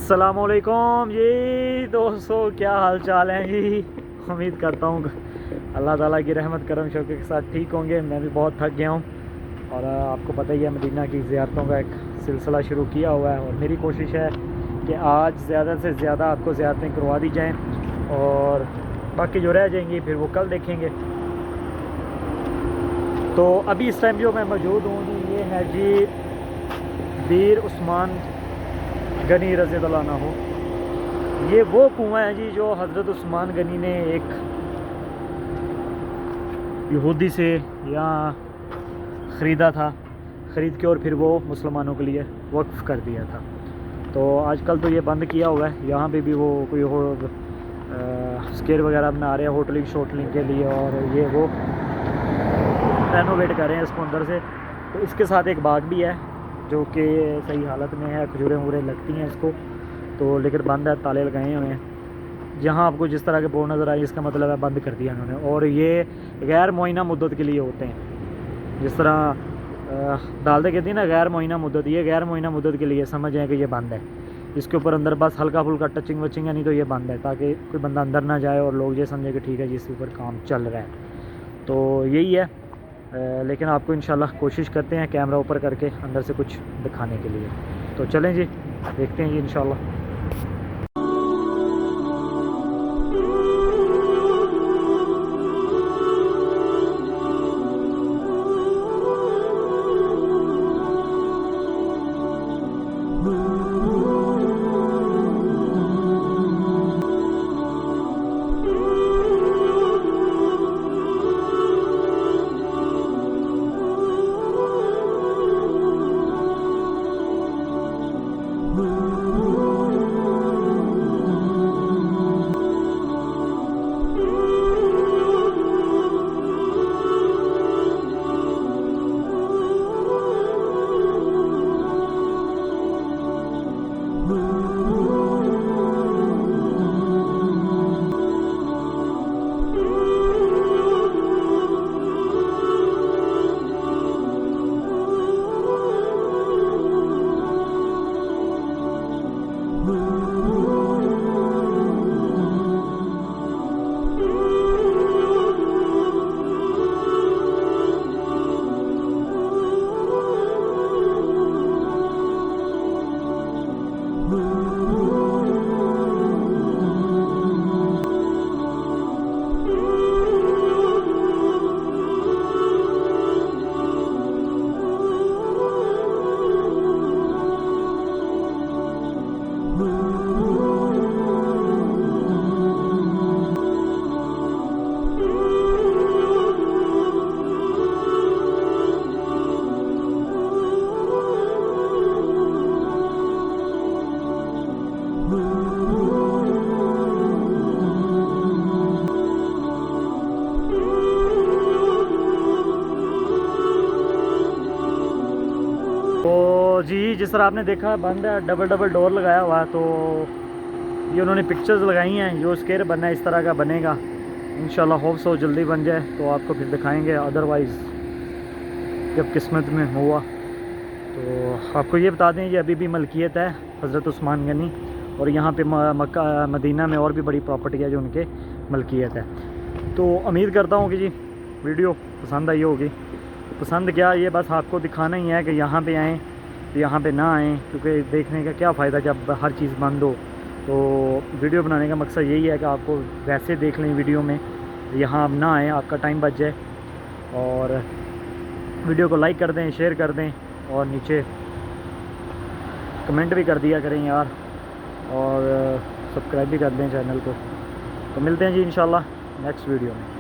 السلام علیکم جی دوستو، کیا حال چال ہیں جی؟ امید کرتا ہوں اللہ تعالیٰ کی رحمت کرم شوق کے ساتھ ٹھیک ہوں گے۔ میں بھی بہت تھک گیا ہوں اور آپ کو پتہ ہی ہے مدینہ کی زیارتوں کا ایک سلسلہ شروع کیا ہوا ہے، اور میری کوشش ہے کہ آج زیادہ سے زیادہ آپ کو زیارتیں کروا دی جائیں، اور باقی جو رہ جائیں گی پھر وہ کل دیکھیں گے۔ تو ابھی اس ٹائم جو میں موجود ہوں جی، یہ ہے جی بیر عثمان غنی رضی اللہ عنہ ہو۔ یہ وہ کنواں ہے جی جو حضرت عثمان غنی نے ایک یہودی سے یہاں خریدا تھا، خرید کے اور پھر وہ مسلمانوں کے لیے وقف کر دیا تھا۔ تو آج کل تو یہ بند کیا ہوا ہے، یہاں پہ بھی وہ کوئی اسکیر وغیرہ بنا رہے ہیں ہوٹلنگ شوٹلنگ کے لیے، اور یہ وہ رینوویٹ کر رہے ہیں اس کو اندر سے۔ تو اس کے ساتھ ایک باغ بھی ہے جو کہ صحیح حالت میں ہے، کھجوریں وجوریں لگتی ہیں اس کو، تو لیکن بند ہے، تالے لگائے ہوئے ہیں۔ جہاں آپ کو جس طرح کے بورڈ نظر آئی اس کا مطلب ہے بند کر دیا انہوں نے، اور یہ غیر معینہ مدت کے لیے ہوتے ہیں۔ جس طرح ڈالتے کہتے ہیں نا غیر معینہ مدت، یہ غیر معینہ مدت کے لیے سمجھ جائیں کہ یہ بند ہے۔ اس کے اوپر اندر بس ہلکا پھلکا ٹچنگ وچنگ ہے، نہیں تو یہ بند ہے، تاکہ کوئی بندہ اندر نہ جائے اور لوگ یہ سمجھے کہ ٹھیک ہے جی اس کے اوپر کام چل رہا ہے۔ تو یہی ہے، لیکن آپ کو انشاءاللہ کوشش کرتے ہیں کیمرہ اوپر کر کے اندر سے کچھ دکھانے کے لیے۔ تو چلیں جی دیکھتے ہیں جی انشاءاللہ۔ تو جی جس طرح آپ نے دیکھا بند ہے، ڈبل ڈور لگایا ہوا ہے، تو یہ انہوں نے پکچرز لگائی ہیں، جو اسکیئر بننا ہے اس طرح کا بنے گا انشاءاللہ، ہوپ سو جلدی بن جائے تو آپ کو پھر دکھائیں گے، ادروائز جب قسمت میں ہوا۔ تو آپ کو یہ بتا دیں یہ ابھی بھی ملکیت ہے حضرت عثمان غنی، اور یہاں پہ مکہ مدینہ میں اور بھی بڑی پراپرٹی ہے جو ان کے ملکیت ہے۔ تو امید کرتا ہوں کہ جی ویڈیو پسند آئی ہوگی۔ پسند کیا، یہ بس آپ کو دکھانا ہی ہے کہ یہاں پہ آئیں تو یہاں پہ نہ آئیں، کیونکہ دیکھنے کا کیا فائدہ جب ہر چیز بند ہو۔ تو ویڈیو بنانے کا مقصد یہی ہے کہ آپ کو ویسے دیکھ لیں ویڈیو میں، یہاں آپ نہ آئیں، آپ کا ٹائم بچ جائے۔ اور ویڈیو کو لائک کر دیں، شیئر کر دیں، اور نیچے کمنٹ بھی کر دیا کریں یار، اور سبسکرائب بھی کر دیں چینل کو۔ تو ملتے ہیں جی انشاءاللہ نیکسٹ ویڈیو میں۔